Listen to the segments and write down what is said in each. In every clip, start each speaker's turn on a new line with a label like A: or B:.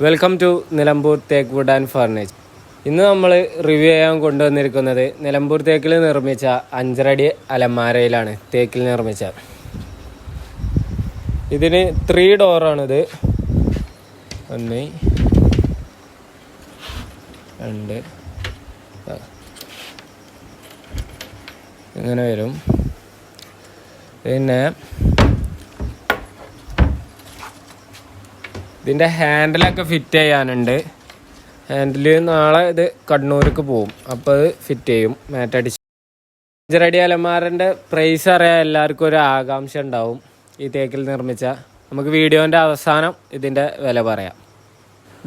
A: Welcome to Nilambur തേക്ക് would and furniture. ഇന്ന് നമ്മൾ റിവ്യൂ ചെയ്യാൻ കൊണ്ടുവന്നിരിക്കുന്നത് നിലമ്പൂർ തേക്കിൽ നിർമ്മിച്ച 5 അടി അലമാരയിലാണ്. തേക്കിൽ നിർമ്മിച്ച ഇതിന് 3 ഡോറാണിത്. 1 2 ഇങ്ങനെ വരും. പിന്നെ ഇതിൻ്റെ ഹാൻഡിലൊക്കെ ഫിറ്റ് ചെയ്യാനുണ്ട്. ഹാൻഡിൽ നാളെ ഇത് കണ്ണൂർക്ക് പോവും, അപ്പോൾ അത് ഫിറ്റ് ചെയ്യും മാറ്റടിച്ച്. 5 അടി അലമാരൻ്റെ പ്രൈസ് അറിയാൻ എല്ലാവർക്കും ഒരു ആകാംക്ഷ ഉണ്ടാവും. ഈ തേക്കിൽ നിർമ്മിച്ച നമുക്ക് വീഡിയോൻ്റെ അവസാനം ഇതിൻ്റെ വില പറയാം.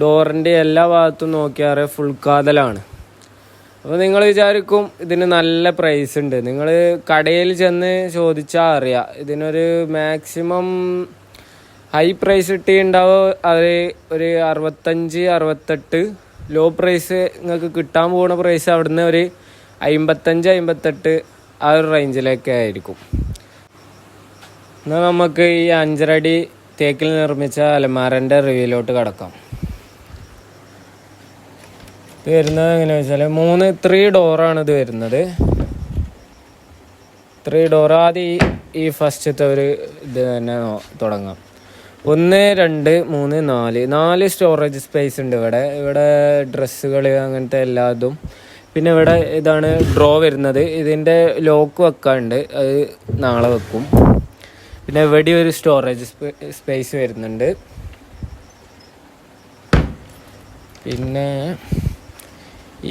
A: ഡോറിൻ്റെ എല്ലാ ഭാഗത്തും നോക്കിയാൽ ഫുൾ കാതലാണ്. അപ്പോൾ നിങ്ങൾ വിചാരിക്കും ഇതിന് നല്ല പ്രൈസ് ഉണ്ട്. നിങ്ങൾ കടയിൽ ചെന്ന് ചോദിച്ചാൽ അറിയാം ഇതിനൊരു മാക്സിമം ഹൈ പ്രൈസ് കിട്ടിയിട്ടുണ്ടാവും. അത് ഒരു 65-68. ലോ പ്രൈസ് നിങ്ങൾക്ക് കിട്ടാൻ പോകുന്ന പ്രൈസ് അവിടുന്ന് ഒരു 55-58 ആ ഒരു റേഞ്ചിലൊക്കെ ആയിരിക്കും. എന്നാൽ നമുക്ക് ഈ 5 അടി തേക്കിൽ നിർമ്മിച്ച അലമാരൻ്റെ റിവ്യൂലോട്ട് കിടക്കാം. ഇത് വരുന്നത് എങ്ങനെയാണെന്ന് വെച്ചാൽ 3 ഡോറാണ് ഇത് വരുന്നത്. 3 ഡോർ. ആദ്യം ഈ ഫസ്റ്റത്തെ ഒരു ഇത് തന്നെ തുടങ്ങാം. 1 2 3 4 സ്റ്റോറേജ് സ്പേസ് ഉണ്ട് ഇവിടെ ഡ്രസ്സുകൾ അങ്ങനത്തെ എല്ലാതും. പിന്നെ ഇവിടെ ഇതാണ് ഡ്രോ വരുന്നത്. ഇതിൻ്റെ ലോക്ക് വെക്കാനുണ്ട്, അത് നാളെ വെക്കും. പിന്നെ ഇവിടെ ഒരു സ്റ്റോറേജ് സ്പേസ് വരുന്നുണ്ട്. പിന്നെ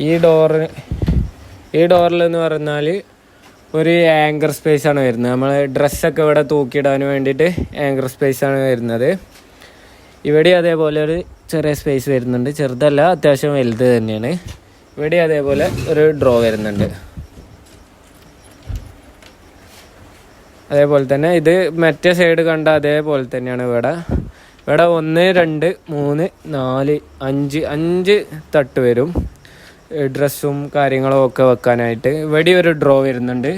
A: ഈ ഡോറിലെന്ന് പറഞ്ഞാൽ ഒരു ആങ്കർ സ്പേസ് ആണ് വരുന്നത്. നമ്മൾ ഡ്രസ്സൊക്കെ ഇവിടെ തൂക്കിയിടാൻ വേണ്ടിയിട്ട് ആങ്കർ സ്പേസ് ആണ് വരുന്നത്. ഇവിടെ അതേപോലെ ഒരു ചെറിയ സ്പേസ് വരുന്നുണ്ട്. ചെറുതല്ല, അത്യാവശ്യം വലുത് തന്നെയാണ്. ഇവിടെ അതേപോലെ ഒരു ഡ്രോ വരുന്നുണ്ട്. അതേപോലെ തന്നെ ഇത് മറ്റേ സൈഡ് കണ്ട അതേപോലെ തന്നെയാണ് ഇവിടെ 1 2 3 4 5 തട്ട് വരും. ഡ്രസ്സും കാര്യങ്ങളും ഒക്കെ വെക്കാനായിട്ട്. ഇവിടെ ഒരു ഡ്രോ വരുന്നുണ്ട്.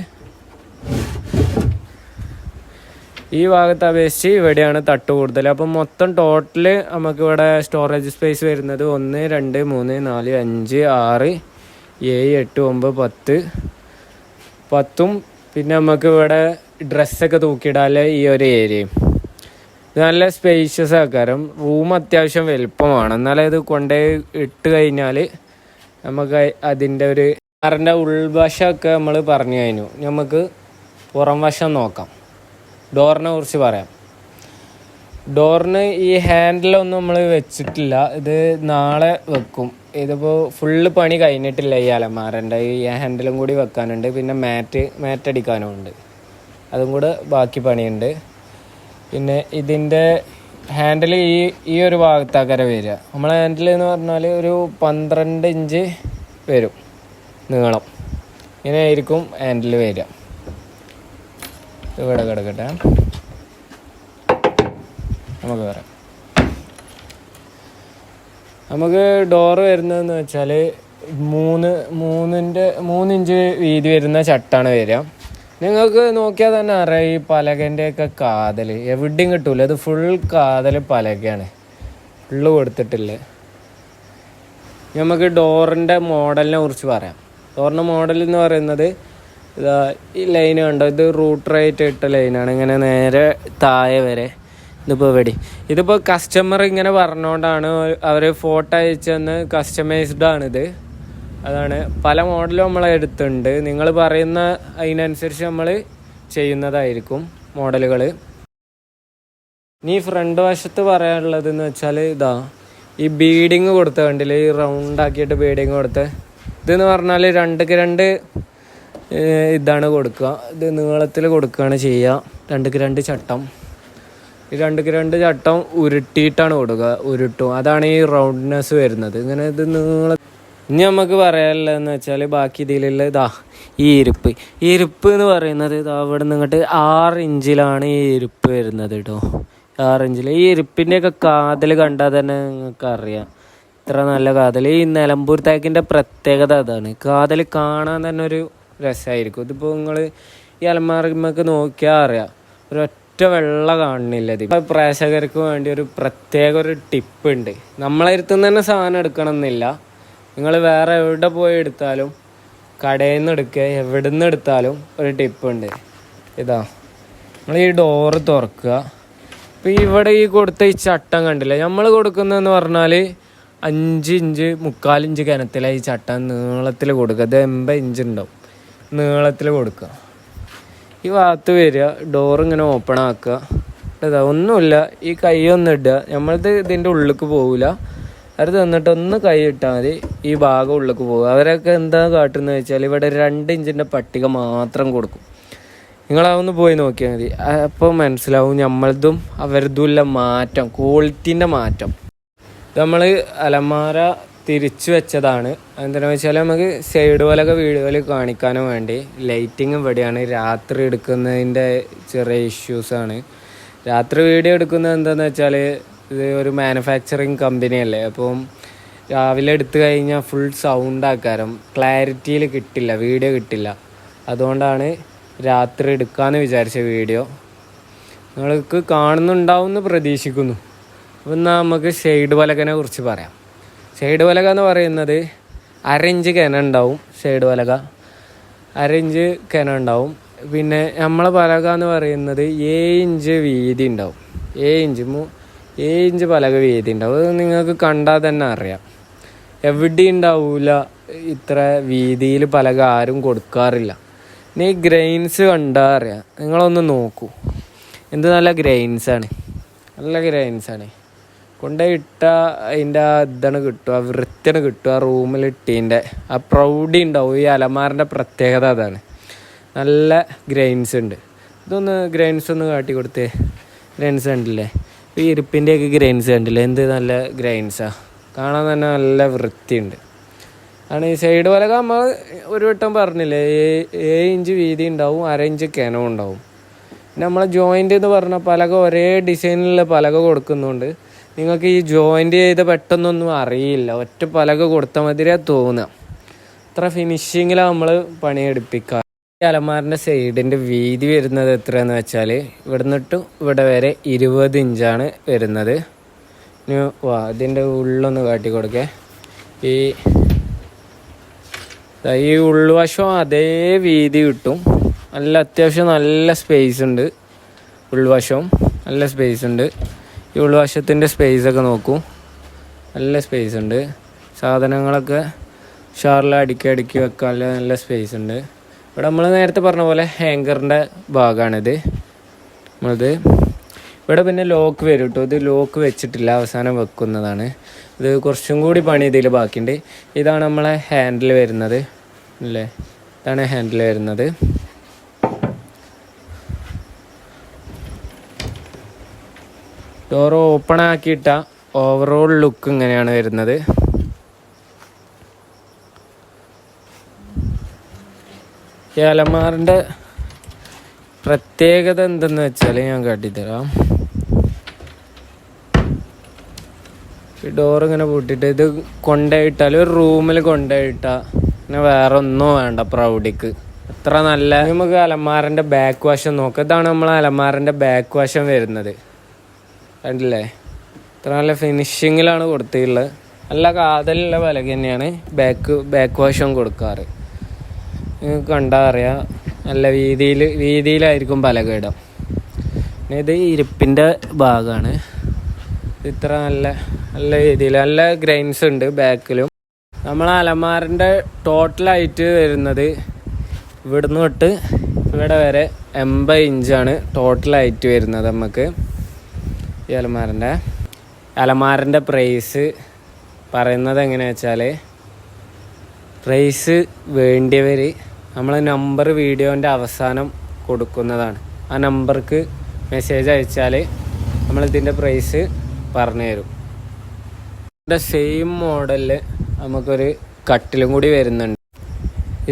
A: ഈ ഭാഗത്ത് അപേക്ഷിച്ച് ഇവിടെയാണ് തട്ട് കൂടുതൽ. അപ്പം മൊത്തം ടോട്ടൽ നമുക്ക് ഇവിടെ സ്റ്റോറേജ് സ്പേസ് വരുന്നത് 1 2 3 4 5 6 7 8 9 10. പിന്നെ നമുക്ക് ഇവിടെ ഡ്രസ്സൊക്കെ തൂക്കിയിടാൻ ഈ ഒരു ഏരിയയും. നല്ല സ്പേഷ്യസ് ആക്കാരം. റൂം അത്യാവശ്യം വലുപ്പമാണ്. എന്നാലും ഇത് കൊണ്ടുപോയി ഇട്ട് കഴിഞ്ഞാൽ നമുക്ക് അതിൻ്റെ ഒരു കാറിൻ്റെ ഉൾവശമൊക്കെ നമ്മൾ പറഞ്ഞു കഴിഞ്ഞു. നമുക്ക് പുറം വശം നോക്കാം. ഡോറിനെ കുറിച്ച് പറയാം. ഡോറിന് ഈ ഹാൻഡിലൊന്നും നമ്മൾ വെച്ചിട്ടില്ല. ഇത് നാളെ വെക്കും. ഇതിപ്പോൾ ഫുള്ള് പണി കഴിഞ്ഞിട്ടില്ല. ഈ അലമാരൻ്റെ ഈ ഹാൻഡിലും കൂടി വെക്കാനുണ്ട്. പിന്നെ മാറ്റ് അടിക്കാനും ഉണ്ട്. അതും കൂടെ ബാക്കി പണിയുണ്ട്. പിന്നെ ഇതിൻ്റെ ഹാൻഡിൽ ഈ ഒരു ഭാഗത്താക്കര വരിക. നമ്മളെ ഹാൻഡിൽ എന്ന് പറഞ്ഞാൽ ഒരു 12 ഇഞ്ച് വരും നീളം. ഇങ്ങനെ ആയിരിക്കും ഹാൻഡിൽ വരിക. ഇവിടെ കിടക്കട്ടെ, നമുക്ക് പറയാം. നമുക്ക് ഡോറ് വരുന്നതെന്ന് വെച്ചാൽ 3 ഇഞ്ച് വീതി വരുന്ന ചട്ടാണ് വരിക. നിങ്ങൾക്ക് നോക്കിയാൽ തന്നെ അറിയാം ഈ പലകൻ്റെയൊക്കെ കാതൽ എവിടെയും കിട്ടൂല. ഇത് ഫുൾ കാതൽ പലകയാണ്, ഫുള്ള് കൊടുത്തിട്ടില്ല. നമുക്ക് ഡോറിൻ്റെ മോഡലിനെ കുറിച്ച് പറയാം. ഡോറിൻ്റെ മോഡൽ എന്ന് പറയുന്നത് ഇതാ ഈ ലൈന് കണ്ടോ, ഇത് റൂട്ടറായിട്ട് ഇട്ട ലൈനാണ്. ഇങ്ങനെ നേരെ താഴെ വരെ. ഇതിപ്പോൾ കസ്റ്റമർ ഇങ്ങനെ പറഞ്ഞുകൊണ്ടാണ് അവർ ഫോട്ടോ അയച്ചെന്ന്. കസ്റ്റമൈസ്ഡ് ആണിത്. അതാണ് പല മോഡലും നമ്മൾ എടുത്തിട്ടുണ്ട്. നിങ്ങൾ പറയുന്ന അതിനനുസരിച്ച് നമ്മൾ ചെയ്യുന്നതായിരിക്കും മോഡലുകൾ. ഇനി ഫ്രണ്ട് വശത്ത് പറയാനുള്ളതെന്ന് വെച്ചാൽ ഇതാ ഈ ബീഡിങ് കൊടുത്ത കണ്ടില്ലേ, ഈ റൗണ്ടാക്കിയിട്ട് ബീഡിങ് കൊടുത്ത്. ഇതെന്ന് പറഞ്ഞാൽ 2ക്ക് 2 ഇതാണ് കൊടുക്കുക. ഇത് നീളത്തിൽ കൊടുക്കുകയാണ് ചെയ്യുക. 2ക്ക് 2 ചട്ടം. ഈ 2ക്ക് 2 ചട്ടം ഉരുട്ടിയിട്ടാണ് കൊടുക്കുക. ഉരുട്ടും. അതാണ് ഈ റൗണ്ട്നെസ് വരുന്നത്. ഇങ്ങനെ ഇത് ഇനി നമുക്ക് പറയാനുള്ളതെന്ന് വെച്ചാൽ ബാക്കി ഇതിലുള്ള ഈ ഇരിപ്പ് എന്ന് പറയുന്നത് അവിടെ നിന്ന് ഇങ്ങോട്ട് 6 ഇഞ്ചിലാണ് ഈ ഇരിപ്പ് വരുന്നത് കേട്ടോ. 6 ഇഞ്ചിൽ. ഈ ഇരിപ്പിൻ്റെയൊക്കെ കാതൽ കണ്ടാൽ തന്നെ നിങ്ങൾക്ക് അറിയാം ഇത്ര നല്ല കാതൽ. ഈ നിലമ്പൂർ തേക്കിൻ്റെ പ്രത്യേകത അതാണ്. കാതൽ കാണാൻ തന്നെ ഒരു രസമായിരിക്കും. ഇതിപ്പോൾ നിങ്ങൾ ഈ അലമാരമ്മക്ക് നോക്കിയാൽ അറിയാം. ഒരൊറ്റ ഒറ്റ വെള്ള കാണുന്നില്ല. ഇത് പ്രേക്ഷകർക്ക് വേണ്ടി ഒരു പ്രത്യേക ഒരു ടിപ്പ് ഉണ്ട്. നമ്മളെ അടുത്തുനിന്ന് തന്നെ സാധനം എടുക്കണം എന്നില്ല. നിങ്ങൾ വേറെ എവിടെ പോയി എടുത്താലും, കടയിൽ നിന്ന് എടുക്കുക, എവിടെ നിന്ന് എടുത്താലും ഒരു ടിപ്പുണ്ട്. ഇതാ, നമ്മൾ ഈ ഡോറ് തുറക്കുക. ഇപ്പം ഇവിടെ ഈ കൊടുത്ത ഈ ചട്ടം കണ്ടില്ല, നമ്മൾ കൊടുക്കുന്നതെന്ന് പറഞ്ഞാൽ 5 ഇഞ്ച് 3/4 ഇഞ്ച് കനത്തിലാണ് ഈ ചട്ടം നീളത്തിൽ കൊടുക്കുക. ഇത് 80 ഇഞ്ച് ഉണ്ടാവും നീളത്തിൽ കൊടുക്കുക. ഈ ഭാഗത്ത് വരിക, ഡോറിങ്ങനെ ഓപ്പൺ ആക്കുക. ഇതാ, ഒന്നുമില്ല, ഈ കൈ ഒന്ന് ഇടുക. നമ്മളത് ഇതിൻ്റെ ഉള്ളിലേക്ക് പോകില്ല. അത് തന്നിട്ട് ഒന്ന് കൈ ഇട്ടാൽ മതി, ഈ ഭാഗം ഉള്ളിലേക്ക് പോകുക. അവരൊക്കെ എന്താ കാട്ടുന്നത് വെച്ചാൽ ഇവിടെ 2 ഇഞ്ചിൻ്റെ പട്ടിക മാത്രം കൊടുക്കും. നിങ്ങളതൊന്ന് പോയി നോക്കിയാൽ മതി. അപ്പോൾ മനസ്സിലാവും നമ്മളതും അവരതും മാറ്റം, ക്വാളിറ്റീൻ്റെ മാറ്റം. നമ്മൾ അലമാര തിരിച്ചു വെച്ചതാണ്. എന്താണെന്ന് വെച്ചാൽ നമുക്ക് സൈഡ് പോലൊക്കെ വീഡിയോയിൽ കാണിക്കാനോ വേണ്ടി. ലൈറ്റിങ് ഇവിടെയാണ്. രാത്രി എടുക്കുന്നതിൻ്റെ ചെറിയ ഇഷ്യൂസാണ്. രാത്രി വീഡിയോ എടുക്കുന്നത് എന്താണെന്ന് വെച്ചാൽ ഇത് ഒരു മാനുഫാക്ചറിങ് കമ്പനിയല്ലേ. അപ്പം രാവിലെ എടുത്തു കഴിഞ്ഞാൽ ഫുൾ സൗണ്ട് ആക്കാരം, ക്ലാരിറ്റിയിൽ കിട്ടില്ല, വീഡിയോ കിട്ടില്ല. അതുകൊണ്ടാണ് രാത്രി എടുക്കാമെന്ന് വിചാരിച്ച വീഡിയോ. നിങ്ങൾക്ക് കാണുന്നുണ്ടാവും എന്ന് പ്രതീക്ഷിക്കുന്നു. അപ്പം എന്നാൽ നമുക്ക് ഷെയ്ഡ് പലകനെ കുറിച്ച് പറയാം. ഷെയ്ഡ് പലക എന്ന് പറയുന്നത് 1/2 ഇഞ്ച് കനം ഉണ്ടാവും. ഷെയ്ഡ് പലക 1/2 ഇഞ്ച് കനം ഉണ്ടാവും. പിന്നെ നമ്മളെ പലക എന്ന് പറയുന്നത് 7 ഇഞ്ച് വീതി ഉണ്ടാവും. 7 ഇഞ്ച് പലക വീതി ഉണ്ടാവും. അത് നിങ്ങൾക്ക് കണ്ടാൽ തന്നെ അറിയാം. എവിടെ ഉണ്ടാവില്ല ഇത്ര വീതിയിൽ പലക ആരും കൊടുക്കാറില്ല. ഇനി ഗ്രൈൻസ് കണ്ടാൽ അറിയാം. നിങ്ങളൊന്ന് നോക്കൂ, എന്ത് നല്ല ഗ്രൈൻസാണ്, നല്ല ഗ്രൈൻസാണ്. കൊണ്ടുപോയിട്ട അതിൻ്റെ ആ ഇതാണ് കിട്ടുക, ആ വൃത്തിയാണ് കിട്ടുക. ആ റൂമിലിട്ടീൻ്റെ ആ പ്രൗഡി ഉണ്ടാവും. ഈ അലമാറിൻ്റെ പ്രത്യേകത അതാണ്. നല്ല ഗ്രൈൻസ് ഉണ്ട്. ഇതൊന്ന് ഗ്രൈൻസ് ഒന്ന് കാട്ടി കൊടുത്തേ. ഗ്രൈൻസ് കണ്ടില്ലേ? ഈ ഇരിപ്പിൻ്റെയൊക്കെ ഗ്രൈൻസ് കണ്ടില്ലേ? എന്ത് നല്ല ഗ്രൈൻസാണ്, കാണാൻ തന്നെ നല്ല വൃത്തിയുണ്ട്. ആണ് ഈ സൈഡ് പലക നമ്മൾ ഒരു വട്ടം പറഞ്ഞില്ലേ, 7 ഇഞ്ച് വീതി ഉണ്ടാവും, 1/2 ഇഞ്ച് കനവും ഉണ്ടാവും. പിന്നെ നമ്മളെ ജോയിൻ്റ് എന്ന് പറഞ്ഞ പലക ഒരേ ഡിസൈനിലുള്ള പലക കൊടുക്കുന്നുണ്ട്. നിങ്ങൾക്ക് ഈ ജോയിൻ്റ് ചെയ്ത് പെട്ടെന്നൊന്നും അറിയില്ല. ഒറ്റ പലക കൊടുത്ത മാതിരിയാണ് തോന്നുക. അത്ര ഫിനിഷിങ്ങിലാണ് നമ്മൾ പണിയെടുപ്പിക്കുക. ഈ അലമാറിൻ്റെ സൈഡിൻ്റെ വീതി വരുന്നത് എത്രയാണെന്ന് വെച്ചാൽ ഇവിടെ നിന്നിട്ട് ഇവിടെ വരെ 20 ഇഞ്ചാണ് വരുന്നത്. ഇനി ഇതിൻ്റെ ഉള്ളൊന്ന് കാട്ടി കൊടുക്കേ. ഈ ഉൾവശം അതേ വീതി കിട്ടും. നല്ല അത്യാവശ്യം നല്ല സ്പേസ് ഉണ്ട്. ഉൾവശവും നല്ല സ്പേസ് ഉണ്ട്. ഈ ഉൾവശത്തിൻ്റെ സ്പേസൊക്കെ നോക്കൂ, നല്ല സ്പേസ് ഉണ്ട്. സാധനങ്ങളൊക്കെ ഷാറിൽ അടുക്കി വെക്കാൻ നല്ല സ്പേസ് ഉണ്ട്. ഇവിടെ നമ്മൾ നേരത്തെ പറഞ്ഞ പോലെ ഹാങ്കറിൻ്റെ ഭാഗമാണിത്. നമ്മളത് ഇവിടെ പിന്നെ ലോക്ക് വരും കേട്ടോ. ഇത് ലോക്ക് വെച്ചിട്ടില്ല, അവസാനം വെക്കുന്നതാണ്. ഇത് കുറച്ചും കൂടി പണി ഇതിൽ ബാക്കിയുണ്ട്. ഇതാണ് നമ്മളെ ഹാൻഡിൽ വരുന്നത് അല്ലേ, ഇതാണ് ഹാൻഡിൽ വരുന്നത്. ഡോർ ഓപ്പൺ ആക്കിയിട്ട ഓവറോൾ ലുക്ക് ഇങ്ങനെയാണ് വരുന്നത്. ഈ അലമാറിൻ്റെ പ്രത്യേകത എന്തെന്ന് വെച്ചാൽ ഞാൻ കാട്ടിത്തരാം. ഈ ഡോറിങ്ങനെ പൂട്ടിയിട്ട് ഇത് കൊണ്ടുപോയിട്ടാൽ ഒരു റൂമിൽ കൊണ്ടുപോയിട്ടാൽ പിന്നെ വേറെ ഒന്നും വേണ്ട പ്രൗഡിക്ക്. അത്ര നല്ല. നമുക്ക് അലമാറിൻ്റെ ബാക്ക് വശം നോക്കാം. ഇതാണ് നമ്മൾ അലമാറിൻ്റെ ബാക്ക് വശം വരുന്നത്. കണ്ടില്ലേ? ഇത്ര നല്ല ഫിനിഷിങ്ങിലാണ് കൊടുത്തിട്ടുള്ളത്. നല്ല കാതലുള്ള പലക തന്നെയാണ് ബാക്ക് വശം കൊടുക്കാറ്. നിങ്ങൾക്ക് കണ്ടാൽ അറിയാം, നല്ല വീതിയിലായിരിക്കും പലക ഇടാം. പിന്നെ ഇത് ഇരിപ്പിൻ്റെ ഭാഗമാണ്. ഇത്ര നല്ല രീതിയിൽ നല്ല ഗ്രൈൻസ് ഉണ്ട് ബാക്കിലും. നമ്മൾ അലമാറിൻ്റെ ടോട്ടലായിട്ട് വരുന്നത് ഇവിടുന്ന് തൊട്ട് ഇവിടെ വരെ 80 ഇഞ്ചാണ് ടോട്ടലായിട്ട് വരുന്നത് നമുക്ക്. ഈ അലമാറിൻ്റെ പ്രൈസ് പറയുന്നത് എങ്ങനെയാണെന്ന് വെച്ചാൽ, പ്രൈസ് വേണ്ടിയവർ നമ്മൾ നമ്പർ വീഡിയോൻ്റെ അവസാനം കൊടുക്കുന്നതാണ്. ആ നമ്പർക്ക് മെസ്സേജ് അയച്ചാൽ നമ്മളിതിൻ്റെ പ്രൈസ് പറഞ്ഞു തരും. ഇതിൻ്റെ സെയിം മോഡലിൽ നമുക്കൊരു കട്ടിലും കൂടി വരുന്നുണ്ട്.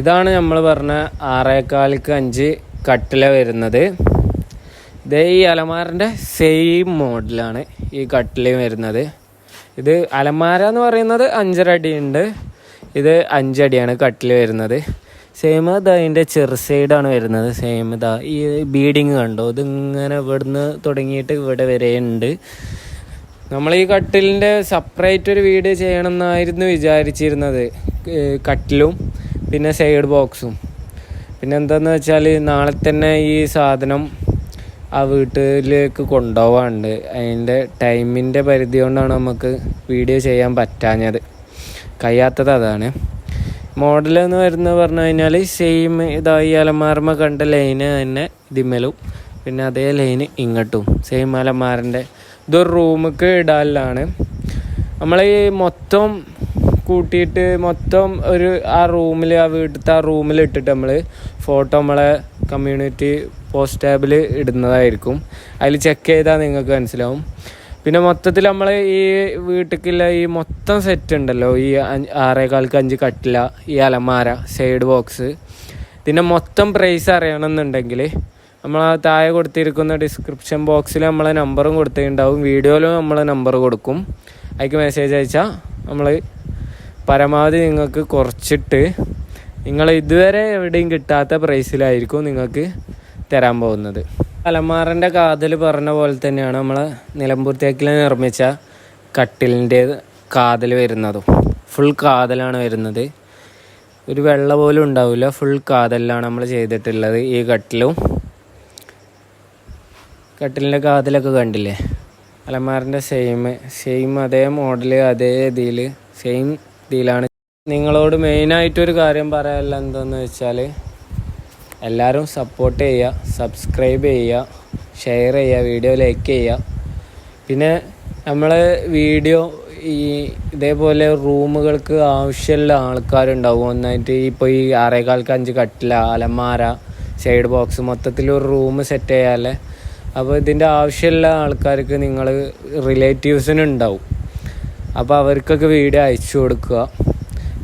A: ഇതാണ് നമ്മൾ പറഞ്ഞ 6.25 കട്ടില വരുന്നത്. ഇത് ഈ അലമാറിൻ്റെ സെയിം മോഡലാണ് ഈ കട്ടിൽ വരുന്നത്. ഇത് അലമാര എന്ന് പറയുന്നത് 5.5 അടി ഉണ്ട്. ഇത് 5 അടിയാണ് കട്ടിൽ വരുന്നത്. സെയിം ഇത് അതിൻ്റെ ചെറു സൈഡാണ് വരുന്നത്. സെയിം ഇതാ ഈ ബീഡിങ് കണ്ടോ, ഇതിങ്ങനെ ഇവിടുന്ന് തുടങ്ങിയിട്ട് ഇവിടെ വരെ ഉണ്ട്. നമ്മൾ ഈ കട്ടിലിൻ്റെ സെപ്പറേറ്റ് ഒരു വീഡിയോ ചെയ്യണമെന്നായിരുന്നു വിചാരിച്ചിരുന്നത്, കട്ടിലും പിന്നെ സൈഡ് ബോക്സും. പിന്നെ എന്താണെന്ന് വെച്ചാൽ നാളെ തന്നെ ഈ സാധനം ആ വീട്ടിലേക്ക് കൊണ്ടുപോകാനുണ്ട്. അതിൻ്റെ ടൈമിൻ്റെ പരിധി കൊണ്ടാണ് നമുക്ക് വീഡിയോ ചെയ്യാൻ പറ്റാഞ്ഞത്, കഴിയാത്തത് അതാണ്. മോഡലെന്ന് പറഞ്ഞു കഴിഞ്ഞാൽ സെയിം ഇതാ ഈ അലമാരമ്മ കണ്ട ലൈന് തന്നെ ഇതിമേലും, പിന്നെ അതേ ലൈന് ഇങ്ങോട്ടും സെയിം അലമാരൻ്റെ. ഇതൊരു റൂമിലേക്ക് ഇടാനാണ്. നമ്മൾ ഈ മൊത്തം കൂട്ടിയിട്ട് മൊത്തം ഒരു ആ റൂമിൽ, ആ വീട്ടിലത്തെ ആ റൂമിൽ ഇട്ടിട്ട് നമ്മൾ ഫോട്ടോ നമ്മളെ കമ്മ്യൂണിറ്റി പോസ്റ്റ് ടാബിൽ ഇടുന്നതായിരിക്കും. അതിൽ ചെക്ക് ചെയ്താൽ നിങ്ങൾക്ക് മനസ്സിലാവും. പിന്നെ മൊത്തത്തിൽ നമ്മൾ ഈ വീട്ടിലേക്കുള്ള ഈ മൊത്തം സെറ്റ് ഉണ്ടല്ലോ, ഈ 6x5 കട്ടില, ഈ അലമാര, സൈഡ് ബോക്സ്, ഇതിൻ്റെ മൊത്തം പ്രൈസ് അറിയണമെന്നുണ്ടെങ്കിൽ നമ്മൾ ആ താഴെ കൊടുത്തിരിക്കുന്ന ഡിസ്ക്രിപ്ഷൻ ബോക്സിൽ നമ്മളെ നമ്പറും കൊടുത്തിട്ടുണ്ടാവും. വീഡിയോയിലും നമ്മളെ നമ്പർ കൊടുക്കും. അതിലേക്ക് മെസ്സേജ് അയച്ചാൽ നമ്മൾ പരമാവധി നിങ്ങൾക്ക് കുറച്ചിട്ട് നിങ്ങൾ ഇതുവരെ എവിടെയും കിട്ടാത്ത പ്രൈസിലായിരിക്കും നിങ്ങൾക്ക് തരാൻ പോകുന്നത്. അലമാറിൻ്റെ കാതൽ പറഞ്ഞ പോലെ തന്നെയാണ് നമ്മൾ നിലമ്പൂർ തേക്കിൽ നിർമ്മിച്ച കട്ടിലിൻ്റെ കാതൽ വരുന്നതും. ഫുൾ കാതലാണ് വരുന്നത്, ഒരു വെള്ള പോലും ഉണ്ടാവില്ല. ഫുൾ കാതലിലാണ് നമ്മൾ ചെയ്തിട്ടുള്ളത്. ഈ കട്ടിലിൻ്റെ കാതലൊക്കെ കണ്ടില്ലേ, അലമാറിൻ്റെ സെയിം അതേ മോഡൽ, അതേ ഇതിൽ സെയിം ഇതിലാണ്. നിങ്ങളോട് മെയിനായിട്ടൊരു കാര്യം പറയാനുള്ള എന്താണെന്ന് വെച്ചാൽ, എല്ലാവരും സപ്പോർട്ട് ചെയ്യുക, സബ്സ്ക്രൈബ് ചെയ്യുക, ഷെയർ ചെയ്യുക, വീഡിയോ ലൈക്ക് ചെയ്യുക. പിന്നെ നമ്മൾ വീഡിയോ ഈ ഇതേപോലെ റൂമുകൾക്ക് ആവശ്യമുള്ള ആൾക്കാരുണ്ടാവും. ഒന്നായിട്ട് ഇപ്പോൾ ഈ 6x5 കട്ടില, അലമാര, സൈഡ് ബോക്സ്, മൊത്തത്തിൽ ഒരു റൂം സെറ്റ് ചെയ്യാല്ലേ. അപ്പോൾ ഇതിൻ്റെ ആവശ്യമുള്ള ആൾക്കാർക്ക് നിങ്ങൾ റിലേറ്റീവ്സിനുണ്ടാവും. അപ്പോൾ അവർക്കൊക്കെ വീഡിയോ അയച്ചു കൊടുക്കുക.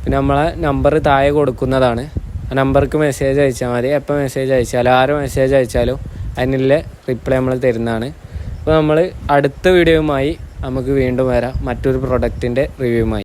A: പിന്നെ നമ്മളെ നമ്പർ താഴെ കൊടുക്കുന്നതാണ്. ആ നമ്പർക്ക് മെസ്സേജ് അയച്ചാൽ മതി. എപ്പോൾ മെസ്സേജ് അയച്ചാലും, ആരും മെസ്സേജ് അയച്ചാലും അതിനുള്ള റിപ്ലൈ നമ്മൾ തരുന്നതാണ്. അപ്പോൾ നമ്മൾ അടുത്ത വീഡിയോയുമായി നമുക്ക് വീണ്ടും വരാം, മറ്റൊരു പ്രൊഡക്റ്റിൻ്റെ റിവ്യൂമായി.